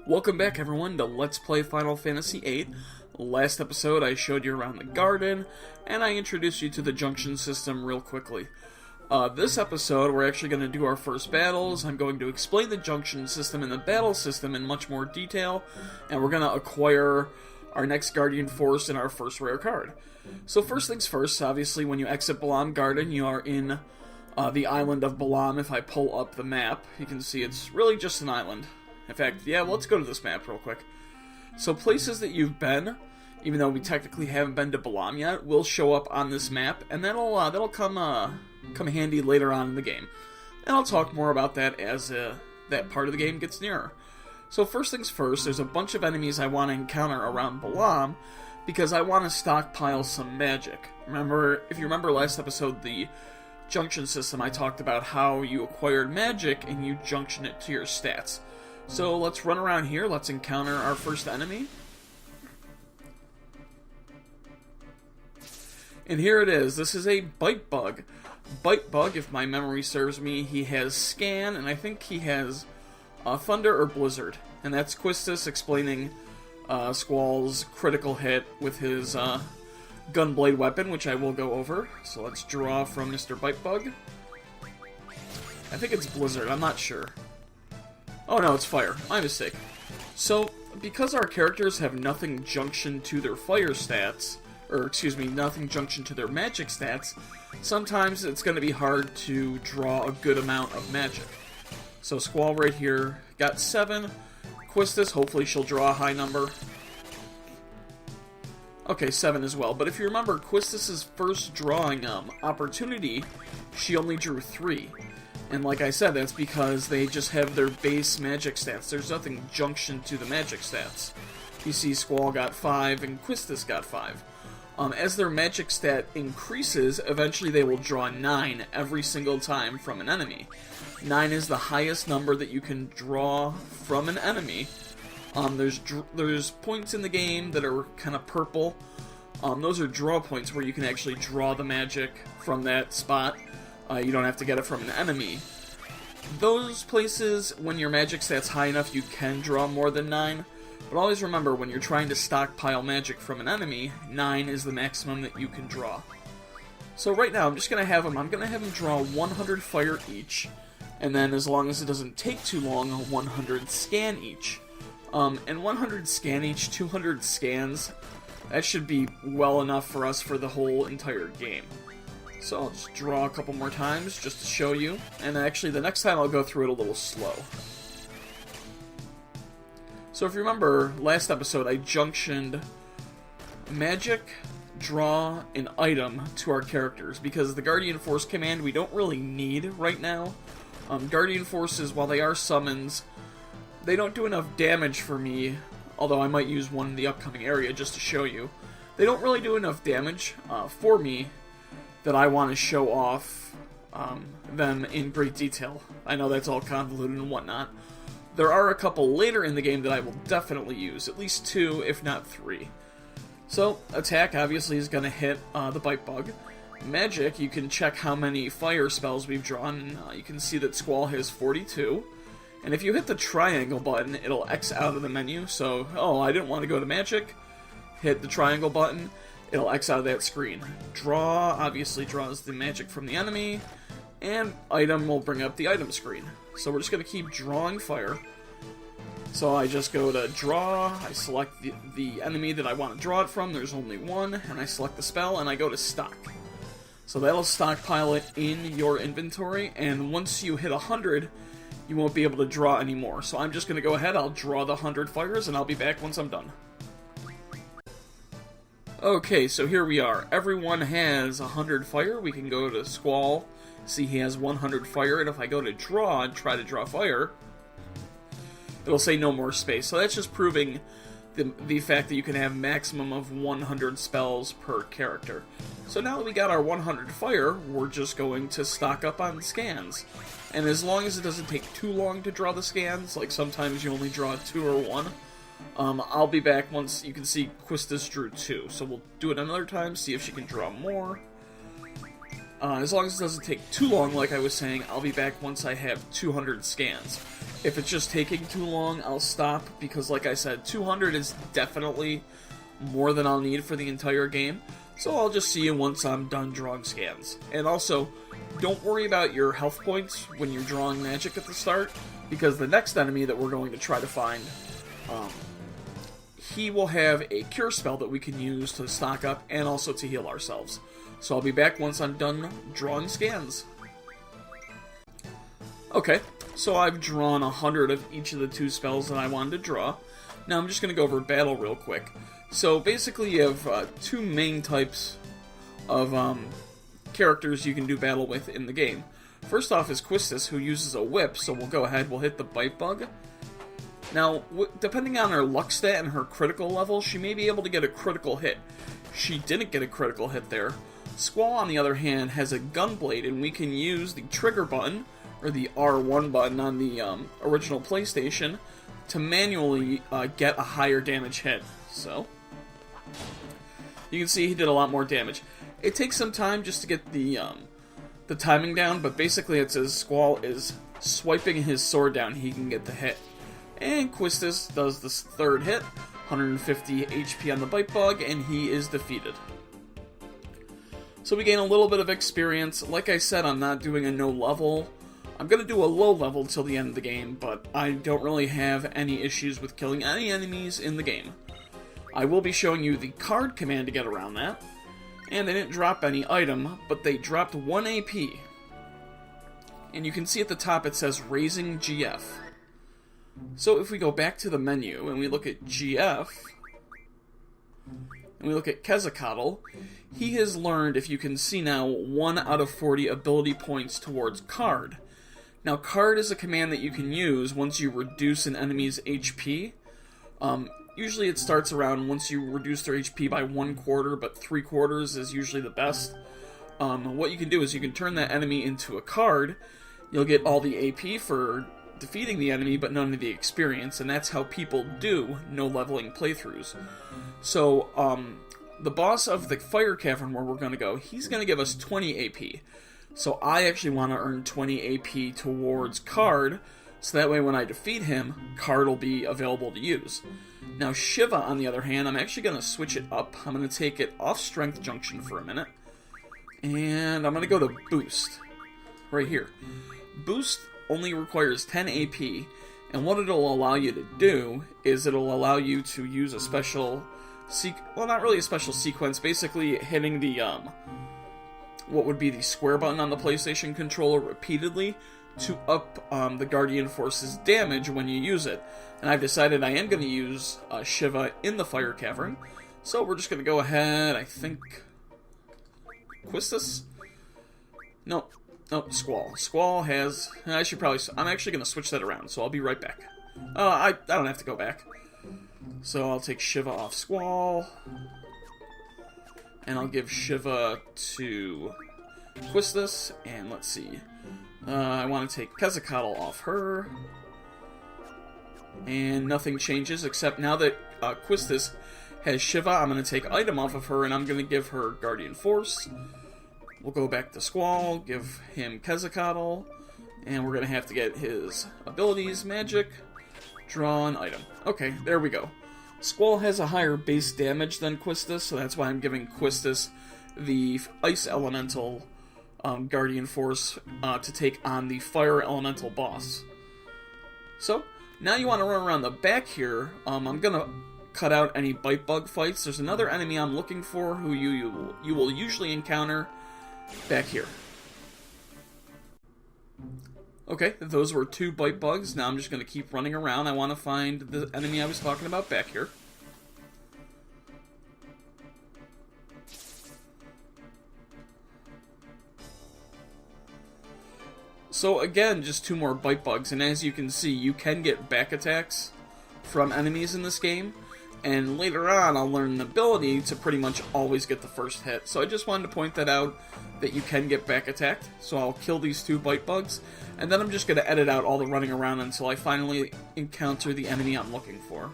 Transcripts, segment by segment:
Welcome back everyone to Let's Play Final Fantasy VIII. Last episode I showed you around the garden, and I introduced you to the Jnction system real quickly. This episode we're actually going to do our first battles. I'm going to explain the Jnction system and the battle system in much more detail, and we're going to acquire our next Guardian Force and our first rare card. So first things first, obviously when you exit Balamb Garden you are in the island of Balamb. If I pull up the map, you can see it's really just an island. In fact, yeah, let's go to this map real quick. So places that you've been, even though we technically haven't been to Balamb yet, will show up on this map, and that'll come handy later on in the game. And I'll talk more about that as that part of the game gets nearer. So first things first, there's a bunch of enemies I want to encounter around Balamb, because I want to stockpile some magic. If you remember last episode, the Jnction system, I talked about how you acquired magic and you junction it to your stats. So let's run around here, let's encounter our first enemy. And here it is, this is a Bite Bug. Bite Bug, if my memory serves me, he has Scan, and I think he has Thunder or Blizzard. And that's Quistis explaining Squall's critical hit with his Gunblade weapon, which I will go over. So let's draw from Mr. Bite Bug. I think it's Blizzard, I'm not sure. Oh no, it's Fire. My mistake. So, because our characters have nothing junction to their fire stats, or excuse me, nothing junction to their magic stats, sometimes it's going to be hard to draw a good amount of magic. So Squall right here got 7. Quistis, hopefully she'll draw a high number. Okay, 7 as well. But if you remember, Quistis' first drawing opportunity, she only drew 3. And like I said, that's because they just have their base magic stats. There's nothing junction to the magic stats. You see Squall got 5 and Quistis got 5. As their magic stat increases, eventually they will draw 9 every single time from an enemy. 9 is the highest number that you can draw from an enemy. There's points in the game that are kind of purple. Those are draw points where you can actually draw the magic from that spot. You don't have to get it from an enemy. Those places, when your magic stat's high enough, you can draw more than 9. But always remember, when you're trying to stockpile magic from an enemy, 9 is the maximum that you can draw. So right now, I'm going to have him draw 100 fire each. And then, as long as it doesn't take too long, 100 scan each. And 100 scan each, 200 scans, that should be well enough for us for the whole entire game. So I'll just draw a couple more times just to show you. And actually, the next time I'll go through it a little slow. So if you remember, last episode I junctioned magic, draw, and item to our characters, because the Guardian Force command we don't really need right now. Guardian Forces, while they are summons, they don't do enough damage for me, although I might use one in the upcoming area just to show you. They don't really do enough damage for me that I want to show off them in great detail. I know that's all convoluted and whatnot. There are a couple later in the game that I will definitely use, at least 2, if not 3. So, attack obviously is going to hit the Bite Bug. Magic, you can check how many fire spells we've drawn, and you can see that Squall has 42. And if you hit the triangle button, it'll X out of the menu, so, oh, I didn't want to go to magic, hit the triangle button, it'll X out of that screen. Draw obviously draws the magic from the enemy, and item will bring up the item screen. So we're just going to keep drawing fire. So I just go to draw, I select the enemy that I want to draw it from, there's only one, and I select the spell, and I go to stock. So that'll stockpile it in your inventory, and once you hit 100, you won't be able to draw anymore. So I'm just going to go ahead, I'll draw the 100 fires, and I'll be back once I'm done. Okay, so here we are. Everyone has 100 fire. We can go to Squall, see he has 100 fire, and if I go to draw and try to draw fire, it'll say no more space. So that's just proving the fact that you can have maximum of 100 spells per character. So now that we got our 100 fire, we're just going to stock up on scans. And as long as it doesn't take too long to draw the scans, like sometimes you only draw 2 or 1, I'll be back once. You can see Quistis drew 2, so we'll do it another time, see if she can draw more. As long as it doesn't take too long, like I was saying, I'll be back once I have 200 scans. If it's just taking too long, I'll stop, because like I said, 200 is definitely more than I'll need for the entire game. So I'll just see you once I'm done drawing scans. And also, don't worry about your health points when you're drawing magic at the start, because the next enemy that we're going to try to find, he will have a cure spell that we can use to stock up and also to heal ourselves. So I'll be back once I'm done drawing scans. Okay, so I've drawn 100 of each of the 2 spells that I wanted to draw. Now I'm just going to go over battle real quick. So basically you have 2 main types of characters you can do battle with in the game. First off is Quistis, who uses a whip, so we'll go ahead, we'll hit the bite bug. Now, depending on her luck stat and her critical level, she may be able to get a critical hit. She didn't get a critical hit there. Squall, on the other hand, has a gunblade, and we can use the trigger button, or the R1 button on the original PlayStation, to manually get a higher damage hit. So, you can see he did a lot more damage. It takes some time just to get the timing down, but basically it's as Squall is swiping his sword down, he can get the hit. And Quistis does this 3rd hit, 150 HP on the bite bug, and he is defeated. So we gain a little bit of experience. Like I said, I'm not doing a no level. I'm going to do a low level till the end of the game, but I don't really have any issues with killing any enemies in the game. I will be showing you the card command to get around that. And they didn't drop any item, but they dropped 1 AP. And you can see at the top it says Raising GF. So if we go back to the menu and we look at GF, and we look at Quetzalcoatl, he has learned, if you can see now, 1 out of 40 ability points towards Card. Now, Card is a command that you can use once you reduce an enemy's HP. Usually it starts around once you reduce their HP by 1/4, but 3/4 is usually the best. What you can do is you can turn that enemy into a card. You'll get all the AP for defeating the enemy, but none of the experience, and that's how people do no-leveling playthroughs. So, the boss of the Fire Cavern where we're going to go, he's going to give us 20 AP. So I actually want to earn 20 AP towards Card, so that way when I defeat him, Card will be available to use. Now Shiva, on the other hand, I'm actually going to switch it up. I'm going to take it off Strength Jnction for a minute. And I'm going to go to Boost. Right here. Boost only requires 10 AP, and what it'll allow you to do is it'll allow you to use a special well, not really a special sequence, basically hitting the, what would be the square button on the PlayStation controller repeatedly to up the Guardian Force's damage when you use it. And I've decided I am going to use Shiva in the Fire Cavern, so we're just going to go ahead, I think, Quistis? No, Squall. Squall has, I should probably, I'm actually going to switch that around, so I'll be right back. I don't have to go back. So I'll take Shiva off Squall, and I'll give Shiva to Quistis, and let's see. I want to take Quetzalcoatl off her, and nothing changes, except now that Quistis has Shiva, I'm going to take item off of her, and I'm going to give her Guardian Force. We'll go back to Squall, give him Quetzalcoatl, and we're going to have to get his abilities, magic, draw an item. Okay, there we go. Squall has a higher base damage than Quistis, so that's why I'm giving Quistis the Ice Elemental Guardian Force to take on the Fire Elemental boss. So, now you want to run around the back here. I'm going to cut out any bite bug fights. There's another enemy I'm looking for who you will usually encounter back here. Okay, those were 2 bite bugs. Now I'm just going to keep running around. I want to find the enemy I was talking about back here. So again, just 2 more bite bugs, and as you can see, you can get back attacks from enemies in this game, and later on I'll learn an ability to pretty much always get the first hit. So I just wanted to point that out, that you can get back attacked. So I'll kill these 2 bite bugs, and then I'm just going to edit out all the running around until I finally encounter the enemy I'm looking for.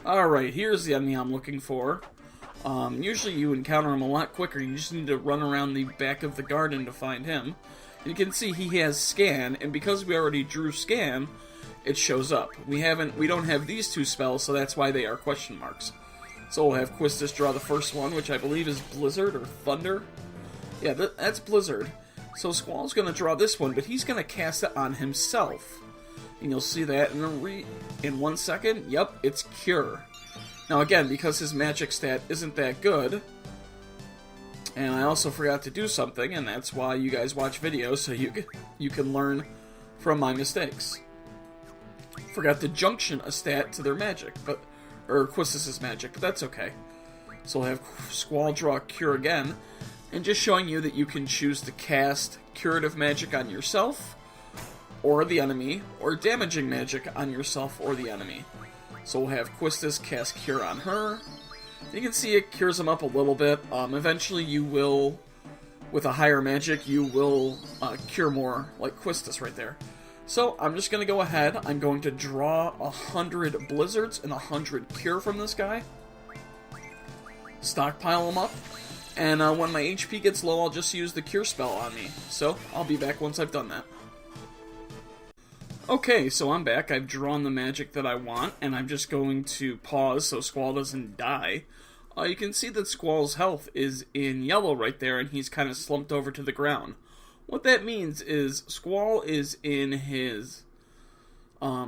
Alright, here's the enemy I'm looking for. Usually you encounter him a lot quicker. You just need to run around the back of the garden to find him. And you can see he has scan, and because we already drew scan, it shows up. We don't have these two spells, so that's why they are question marks. So we'll have Quistis draw the first one, which I believe is Blizzard or Thunder. Yeah, that's Blizzard. So Squall's going to draw this one, but he's going to cast it on himself. And you'll see that in 1 second. Yep, it's Cure. Now again, because his magic stat isn't that good, and I also forgot to do something, and that's why you guys watch videos, so you can learn from my mistakes. Forgot to Jnction a stat to their magic, or Quistis' magic, but that's okay. So we'll have Squall draw Cure again, and just showing you that you can choose to cast Curative Magic on yourself, or the enemy, or Damaging Magic on yourself or the enemy. So we'll have Quistis cast Cure on her. You can see it cures him up a little bit. Eventually you will, with a higher magic, you will cure more, like Quistis right there. So I'm just going to go ahead. I'm going to draw 100 Blizzards and 100 Cure from this guy. Stockpile them up. And when my HP gets low, I'll just use the Cure spell on me. So I'll be back once I've done that. Okay, so I'm back. I've drawn the magic that I want, and I'm just going to pause so Squall doesn't die. You can see that Squall's health is in yellow right there, and he's kind of slumped over to the ground. What that means is Squall is in his, I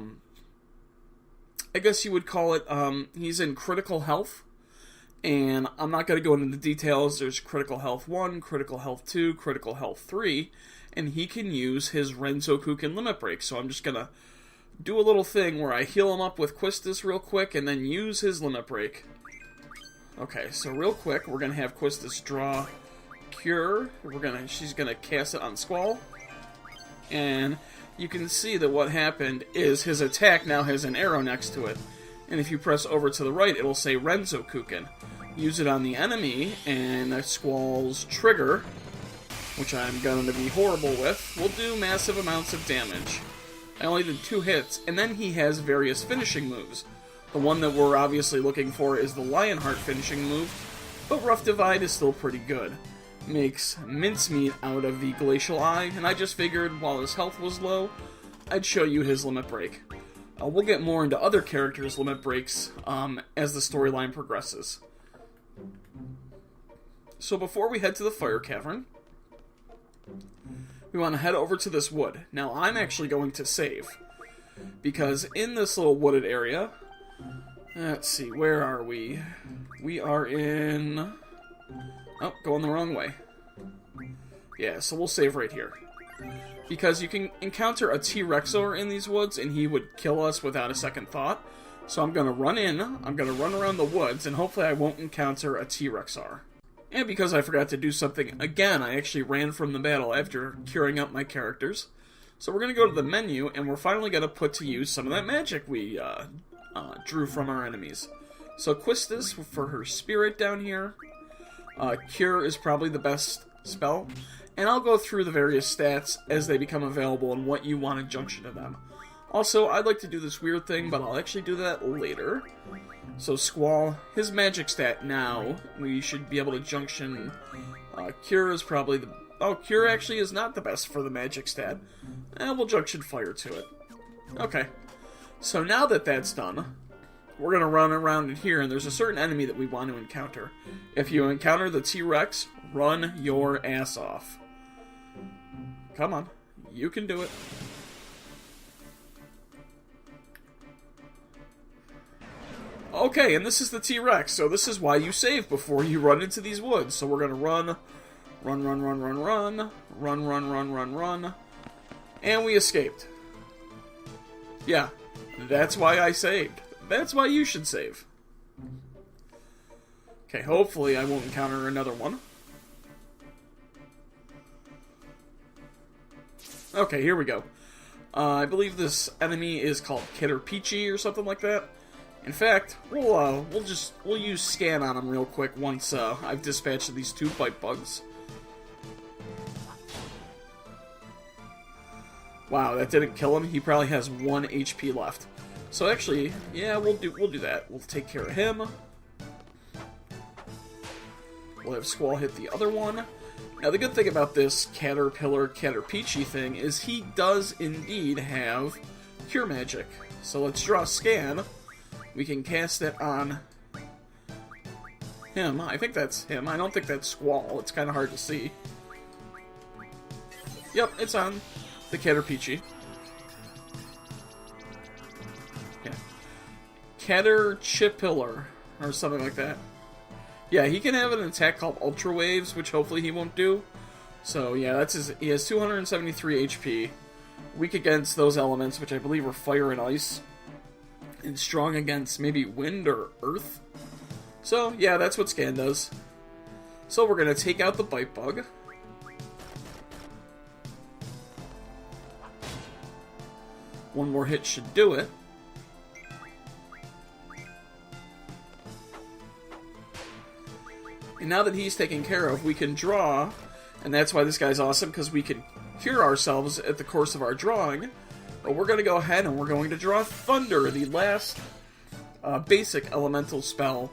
guess you would call it, he's in critical health. And I'm not going to go into the details. There's critical health 1, critical health 2, critical health 3. And he can use his Renzokuken Limit Break. So I'm just going to do a little thing where I heal him up with Quistis real quick and then use his Limit Break. Okay, so real quick, we're going to have Quistis draw Cure. She's going to cast it on Squall. And you can see that what happened is his attack now has an arrow next to it. And if you press over to the right, it'll say Renzokuken. Use it on the enemy, and Squall's trigger, which I'm going to be horrible with, will do massive amounts of damage. I only did 2 hits, and then he has various finishing moves. The one that we're obviously looking for is the Lionheart finishing move, but Rough Divide is still pretty good. Makes mincemeat out of the Glacial Eye, and I just figured while his health was low, I'd show you his Limit Break. We'll get more into other characters' limit breaks as the storyline progresses. So before we head to the Fire Cavern, we want to head over to this wood. Now I'm actually going to save, because in this little wooded area, let's see, where are we? We are in... Oh, going the wrong way. Yeah, so we'll save right here. Because you can encounter a t-rexaur in these woods, and he would kill us without a second thought. So I'm going to run in, I'm going to run around the woods, and hopefully I won't encounter a t-rexaur. And because I forgot to do something again, I actually ran from the battle after curing up my characters. So we're going to go to the menu, and we're finally going to put to use some of that magic we drew from our enemies. So Quistis for her spirit down here. Cure is probably the best spell. And I'll go through the various stats as they become available and what you want to junction to them. Also, I'd like to do this weird thing, but I'll actually do that later. So Squall, his magic stat now, we should be able to junction. Cure is probably the... Oh, Cure actually is not the best for the magic stat. We'll junction Fire to it. Okay. So now that that's done, we're going to run around in here, and there's a certain enemy that we want to encounter. If you encounter the T-Rex, run your ass off. Come on. You can do it. Okay, and this is the T-Rex, so this is why you save before you run into these woods. So we're going to run, and we escaped. Yeah, that's why I saved. That's why you should save. Okay, hopefully I won't encounter another one. Okay, here we go. I believe this enemy is called Kidder Peachy or something like that. In fact, we'll use scan on him real quick once I've dispatched these 2 bite bugs. Wow, that didn't kill him. He probably has 1 HP left. So actually, yeah, we'll do that. We'll take care of him. We'll have Squall hit the other one. Now, the good thing about this Caterpillar-Caterpeachy thing is he does indeed have Cure Magic. So let's draw a scan. We can cast it on him. I think that's him. I don't think that's Squall. It's kind of hard to see. Yep, it's on the Caterpeachy. Yeah. Caterpillar, or something like that. Yeah, he can have an attack called Ultra Waves, which hopefully he won't do. So yeah, that's his. He has 273 HP. Weak against those elements, which I believe are fire and ice. And strong against maybe wind or earth. So yeah, that's what Scan does. So we're going to take out the Bite Bug. One more hit should do it. And now that he's taken care of, we can draw, and that's why this guy's awesome, because we can cure ourselves at the course of our drawing. But we're going to go ahead and we're going to draw Thunder, the last basic elemental spell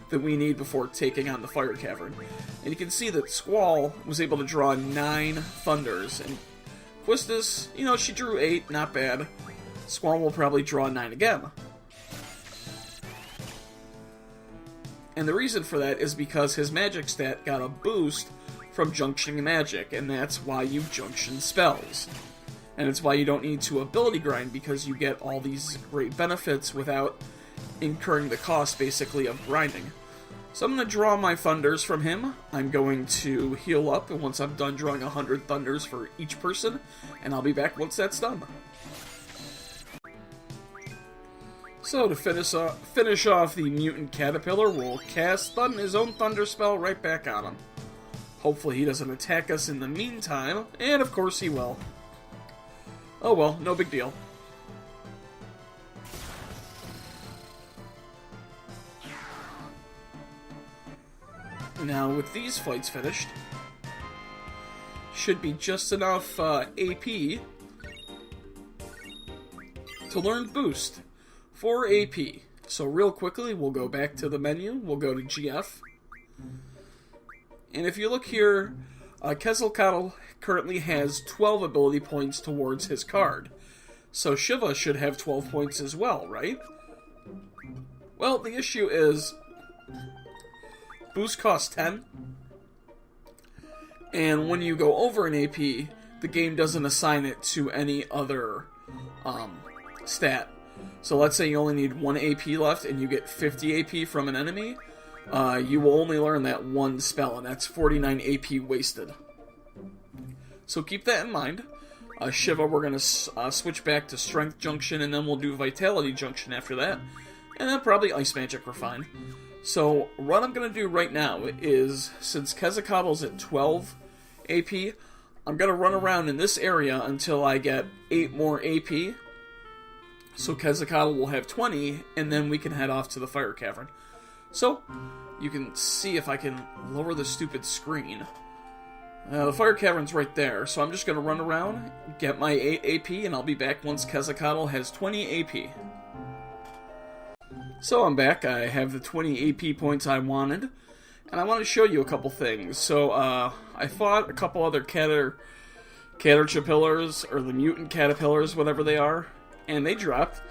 that we need before taking on the Fire Cavern. And you can see that Squall was able to draw 9 Thunders, and Quistis, you know, she drew 8, not bad. Squall will probably draw 9 again. And the reason for that is because his magic stat got a boost from Jnction magic, and that's why you Jnction spells. And it's why you don't need to ability grind, because you get all these great benefits without incurring the cost, basically, of grinding. So I'm going to draw my Thunders from him. I'm going to heal up, and once I'm done drawing 100 Thunders for each person, and I'll be back once that's done. So to finish off the Mutant Caterpillar, we'll cast his own Thunder spell right back on him. Hopefully he doesn't attack us in the meantime, and of course he will. Oh well, no big deal. Now with these fights finished, should be just enough AP to learn Boost. 4 AP. So real quickly, we'll go back to the menu. We'll go to GF. And if you look here, Quetzalcoatl currently has 12 ability points towards his card. So Shiva should have 12 points as well, right? Well, the issue is Boost costs 10. And when you go over an AP, the game doesn't assign it to any other stat. So let's say you only need 1 AP left and you get 50 AP from an enemy, you will only learn that one spell, and that's 49 AP wasted. So keep that in mind. Shiva, we're going to switch back to Strength Jnction, and then we'll do Vitality Jnction after that. And then probably Ice Magic, we're fine. So what I'm going to do right now is, since Quetzalcoatl's at 12 AP, I'm going to run around in this area until I get 8 more AP. So Quetzalcoatl will have 20, and then we can head off to the Fire Cavern. So, you can see if I can lower the stupid screen. The Fire Cavern's right there, so I'm just going to run around, get my 8 AP, and I'll be back once Quetzalcoatl has 20 AP. So I'm back. I have the 20 AP points I wanted, and I want to show you a couple things. So, I fought a couple other Caterpillars, or the Mutant Caterpillars, whatever they are. And they dropped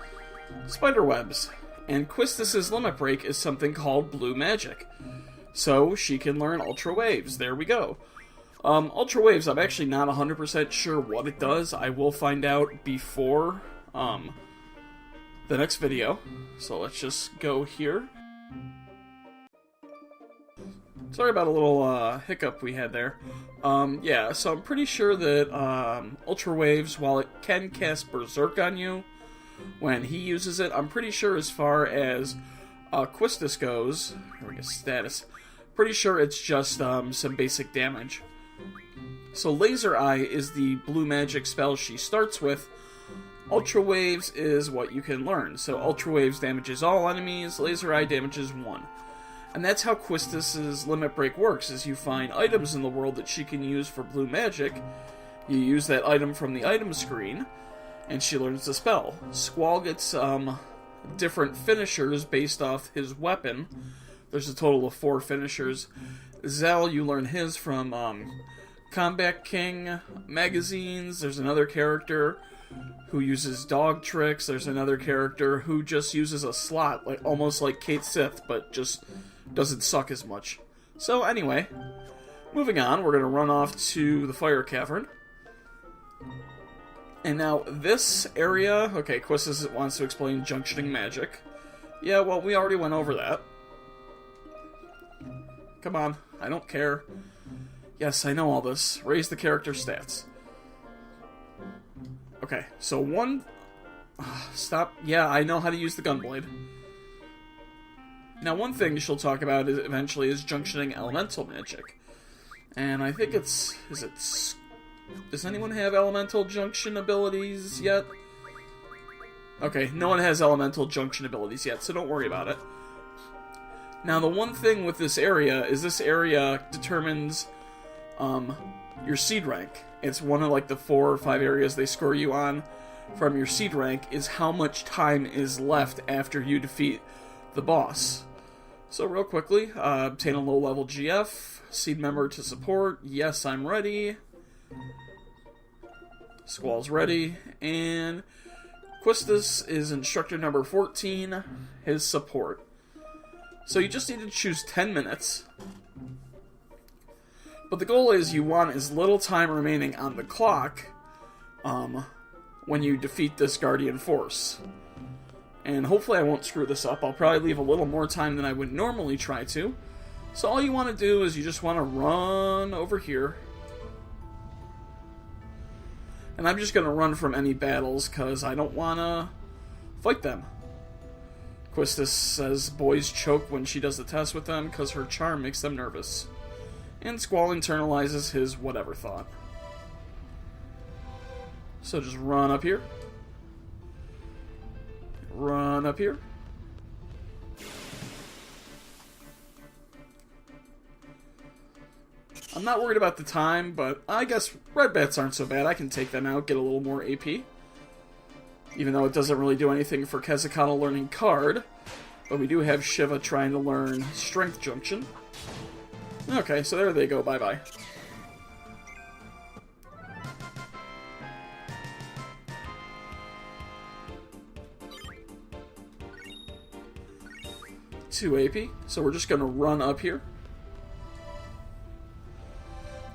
spider webs. And Quistis' limit break is something called blue magic. So she can learn Ultra Waves. There we go. Ultra Waves, I'm actually not 100% sure what it does. I will find out before the next video. So let's just go here. Sorry about a little hiccup we had there. Yeah, so I'm pretty sure that Ultra Waves, while it can cast Berserk on you when he uses it, I'm pretty sure as far as Quistis goes, here we go, status, pretty sure it's just some basic damage. So Laser Eye is the blue magic spell she starts with. Ultra Waves is what you can learn. So Ultra Waves damages all enemies, Laser Eye damages 1. And that's how Quistis' limit break works, is you find items in the world that she can use for blue magic, you use that item from the item screen, and she learns the spell. Squall gets different finishers based off his weapon. There's a total of 4 finishers. Zal, you learn his from Combat King magazines. There's another character who uses dog tricks. There's another character who just uses a slot, like almost like Kate Sith, but just doesn't suck as much. So anyway, moving on, we're going to run off to the Fire Cavern. And now this area, okay, Quistis wants to explain junctioning magic. Yeah, well, we already went over that. Come on, I don't care. Yes, I know all this. Raise the character stats. Okay, so one... stop. Yeah, I know how to use the gunblade. Now, one thing she'll talk about eventually is junctioning elemental magic. And I think it's... Does anyone have elemental junction abilities yet? Okay, no one has elemental junction abilities yet, so don't worry about it. Now, the one thing with this area is this area determines your seed rank. It's one of like the 4 or 5 areas they score you on from your seed rank is how much time is left after you defeat the boss. So real quickly, obtain a low-level GF, seed member to support. Yes, I'm ready. Squall's ready, and Quistis is instructor number 14, his support. So you just need to choose 10 minutes. But the goal is you want as little time remaining on the clock when you defeat this Guardian Force. And hopefully I won't screw this up. I'll probably leave a little more time than I would normally try to. So all you want to do is you just want to run over here. And I'm just going to run from any battles because I don't want to fight them. Quistis says boys choke when she does the test with them because her charm makes them nervous. And Squall internalizes his whatever thought. So just run up here. Run up here. I'm not worried about the time, but I guess red bats aren't so bad. I can take them out, get a little more AP. Even though it doesn't really do anything for Kezakana learning card. But we do have Shiva trying to learn Strength Junction. Okay, so there they go. Bye-bye. Two AP. So we're just going to run up here.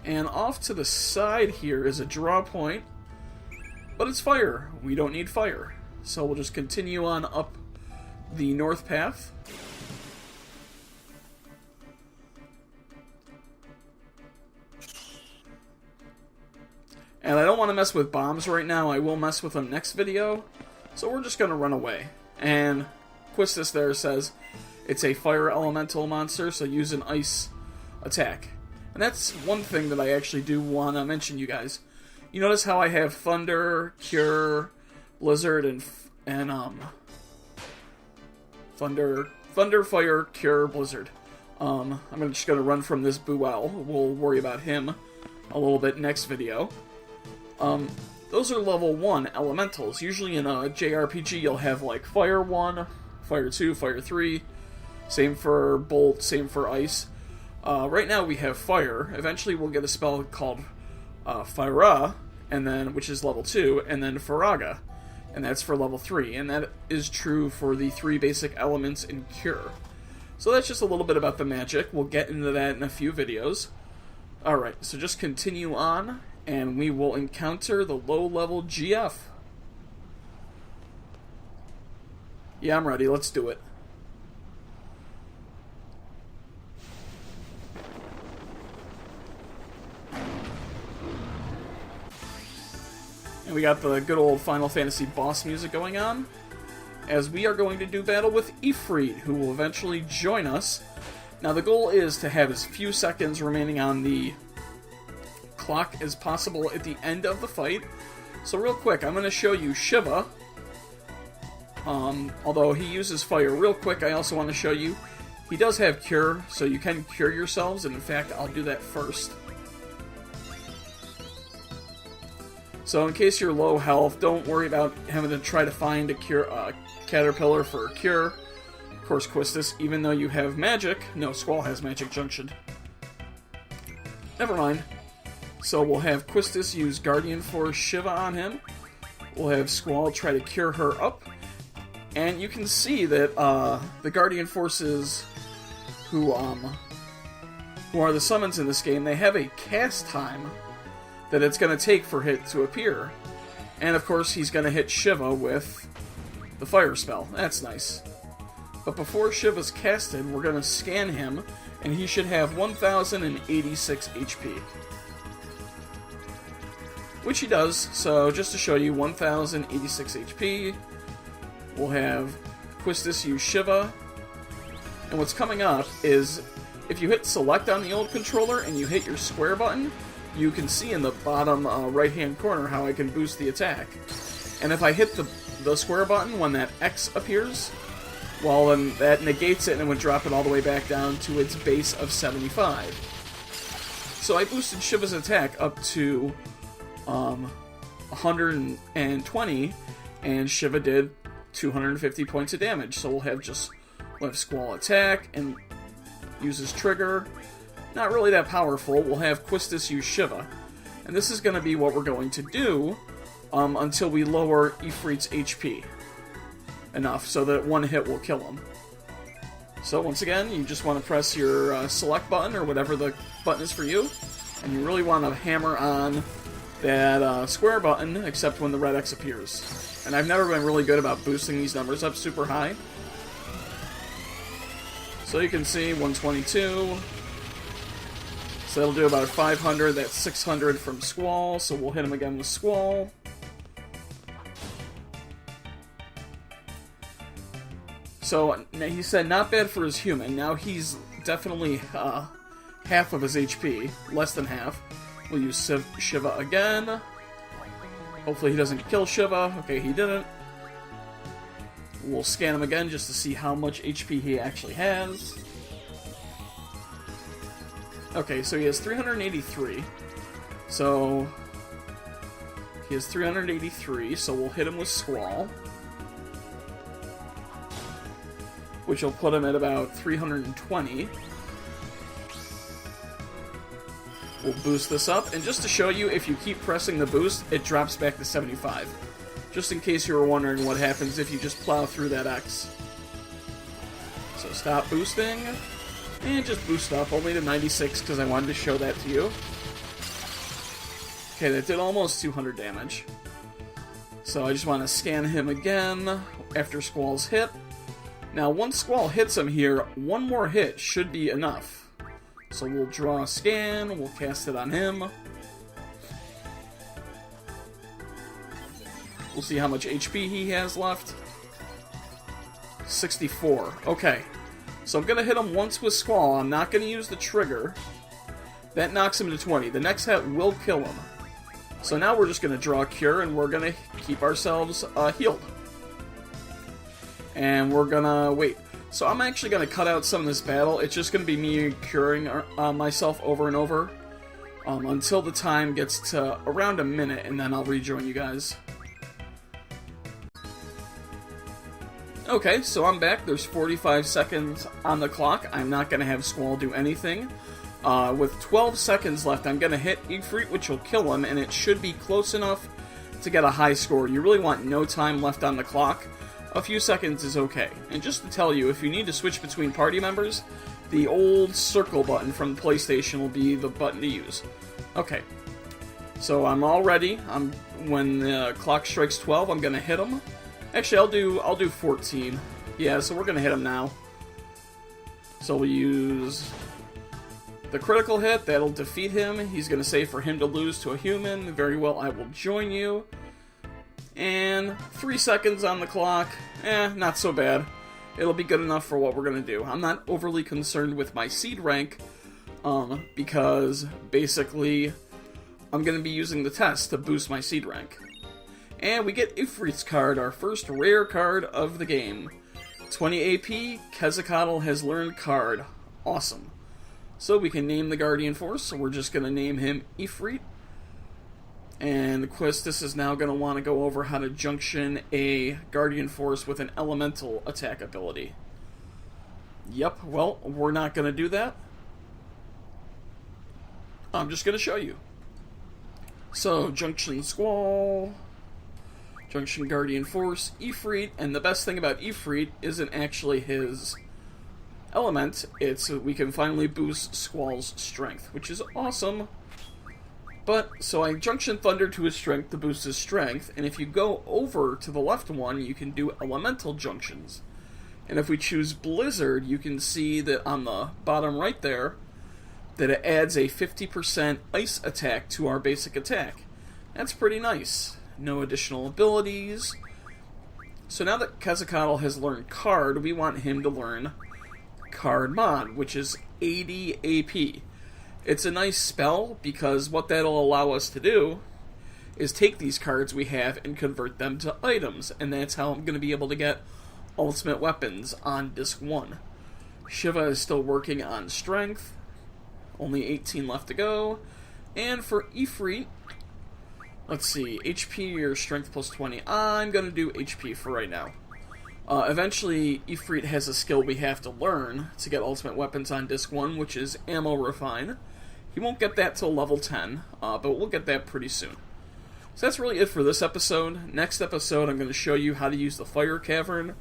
And off to the side here is a draw point. But it's fire. We don't need fire. So we'll just continue on up the north path. And I don't want to mess with bombs right now. I will mess with them next video. So we're just going to run away. And Quistis there says it's a fire elemental monster, so use an ice attack. And that's one thing that I actually do want to mention, you guys. You notice how I have Thunder, Cure, Blizzard, and Thunder, Fire, Cure, Blizzard. I'm just going to run from this Buell. We'll worry about him a little bit next video. Those are level 1 elementals. Usually in a JRPG you'll have like Fire 1, Fire 2, Fire 3. Same for Bolt, same for Ice. Right now we have Fire. Eventually we'll get a spell called Fira, and then which is level 2, and then Faraga, and that's for level 3. And that is true for the 3 basic elements in Cure. So that's just a little bit about the magic. We'll get into that in a few videos. Alright, so just continue on, and we will encounter the low-level GF. Yeah, I'm ready. Let's do it. And we got the good old Final Fantasy boss music going on, as we are going to do battle with Ifrit, who will eventually join us. Now the goal is to have as few seconds remaining on the clock as possible at the end of the fight. So real quick, I'm going to show you Shiva. Although he uses fire. Real quick, I also want to show you, he does have Cure, so you can cure yourselves, and in fact, I'll do that first. So in case you're low health, don't worry about having to try to find a caterpillar for a cure. Of course, Quistis, even though you have magic... No, Squall has magic Jnction. Never mind. So we'll have Quistis use Guardian Force Shiva on him. We'll have Squall try to cure her up. And you can see that the Guardian Forces who are the summons in this game, they have a cast time that it's going to take for it to appear. And of course, he's going to hit Shiva with the fire spell. That's nice. But before Shiva's casted, we're going to scan him, and he should have 1,086 HP. Which he does, so just to show you, 1,086 HP. We'll have Quistis use Shiva. And what's coming up is, if you hit select on the old controller and you hit your square button, you can see in the bottom right-hand corner how I can boost the attack. And if I hit the square button when that X appears, well, then that negates it and it would drop it all the way back down to its base of 75. So I boosted Shiva's attack up to 120, and Shiva did 250 points of damage. So we'll have Squall attack and use his trigger. Not really that powerful. We'll have Quistis use Shiva. And this is going to be what we're going to do until we lower Ifrit's HP enough so that one hit will kill him. So once again, you just want to press your select button or whatever the button is for you. And you really want to hammer on that square button, except when the red X appears. And I've never been really good about boosting these numbers up super high. So you can see 122. So that'll do about 500. That's 600 from Squall. So we'll hit him again with Squall. So he said not bad for his human. Now he's definitely half of his HP. Less than half. We'll use Shiva again. Hopefully he doesn't kill Shiva. Okay, he didn't. We'll scan him again just to see how much HP he actually has. Okay, so he has 383. So he has 383, so we'll hit him with Squall, which will put him at about 320. We'll boost this up, and just to show you, if you keep pressing the boost, it drops back to 75. Just in case you were wondering what happens if you just plow through that X. So stop boosting, and just boost up, only to 96, because I wanted to show that to you. Okay, that did almost 200 damage. So I just want to scan him again after Squall's hit. Now, once Squall hits him here, one more hit should be enough. So we'll draw a scan, we'll cast it on him. We'll see how much HP he has left. 64. Okay. So I'm going to hit him once with Squall. I'm not going to use the trigger. That knocks him to 20. The next hit will kill him. So now we're just going to draw a cure, and we're going to keep ourselves healed. And we're going to wait. So I'm actually going to cut out some of this battle. It's just going to be me curing myself over and over until the time gets to around a minute, and then I'll rejoin you guys. Okay, so I'm back. There's 45 seconds on the clock. I'm not going to have Squall do anything. With 12 seconds left, I'm going to hit Ifrit, which will kill him, and it should be close enough to get a high score. You really want no time left on the clock. A few seconds is okay. And just to tell you, if you need to switch between party members, the old circle button from the PlayStation will be the button to use. Okay. So I'm all ready. When the clock strikes 12, I'm going to hit him. Actually, I'll do 14. Yeah, so we're going to hit him now. So we'll use the critical hit. That'll defeat him. He's going to say for him to lose to a human. Very well, I will join you. And 3 seconds on the clock. Not so bad. It'll be good enough for what we're going to do. I'm not overly concerned with my seed rank, because basically I'm going to be using the test to boost my seed rank. And we get Ifrit's card, our first rare card of the game. 20 AP, Quetzalcoatl has learned card. Awesome. So we can name the Guardian Force, so we're just going to name him Ifrit. And Quistis is now going to want to go over how to junction a Guardian Force with an elemental attack ability. Yep, well, we're not going to do that. I'm just going to show you. So, Jnction Squall, Jnction Guardian Force, Ifrit, and the best thing about Ifrit isn't actually his element, it's we can finally boost Squall's strength, which is awesome. But, so I Jnction Thunder to his strength to boost his strength, and if you go over to the left one, you can do elemental junctions. And if we choose Blizzard, you can see that on the bottom right there, that it adds a 50% ice attack to our basic attack. That's pretty nice. No additional abilities. So now that Quetzalcoatl has learned Card, we want him to learn Card Mod, which is 80 AP. It's a nice spell, because what that'll allow us to do is take these cards we have and convert them to items, and that's how I'm going to be able to get ultimate weapons on Disc 1. Shiva is still working on Strength, only 18 left to go, and for Ifrit, let's see, HP or Strength plus 20, I'm going to do HP for right now. Eventually, Ifrit has a skill we have to learn to get ultimate weapons on Disc 1, which is Ammo Refine. He won't get that till level 10, but we'll get that pretty soon. So that's really it for this episode. Next episode, I'm going to show you how to use the Fire Cavern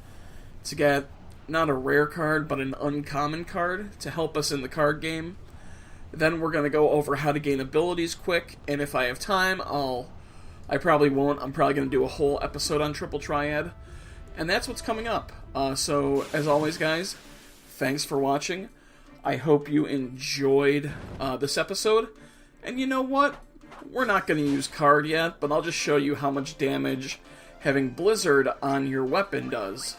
to get not a rare card, but an uncommon card to help us in the card game. Then we're going to go over how to gain abilities quick, and if I have time, I probably won't. I'm probably going to do a whole episode on Triple Triad. And that's what's coming up. So, as always, guys, thanks for watching. I hope you enjoyed this episode. And you know what? We're not going to use Card yet, but I'll just show you how much damage having Blizzard on your weapon does.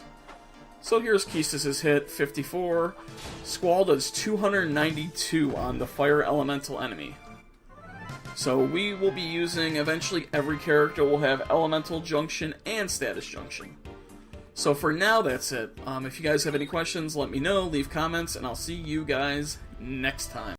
So here's Quistis' hit, 54. Squall does 292 on the Fire Elemental enemy. So we will be using, eventually every character will have Elemental Junction and Status Junction. So for now, that's it. If you guys have any questions, let me know, leave comments, and I'll see you guys next time.